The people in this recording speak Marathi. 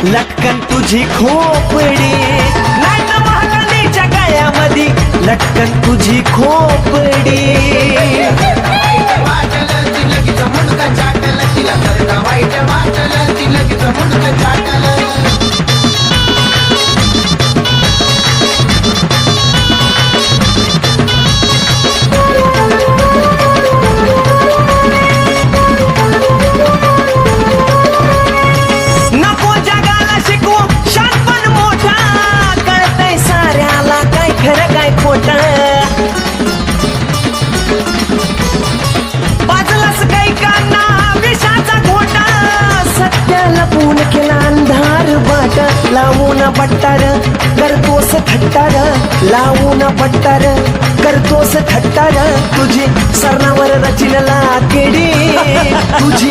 लटकन तुझी खोपडी नाही तर महाकालीच्या गळ्यामध्ये लटकन तुझी खोपडी नको जगाला शिकू शानपण मोठा कळतंय साऱ्याला काय खरं काय खोटं बाजलाच काही काना विषाचा घोटा सत्याला पून केला अंधार बाट लावून पट्टार करतोस थट्टार लावून पट्टार करतोस थट्टार तुझी सरणावर रचिनला केडी तुझी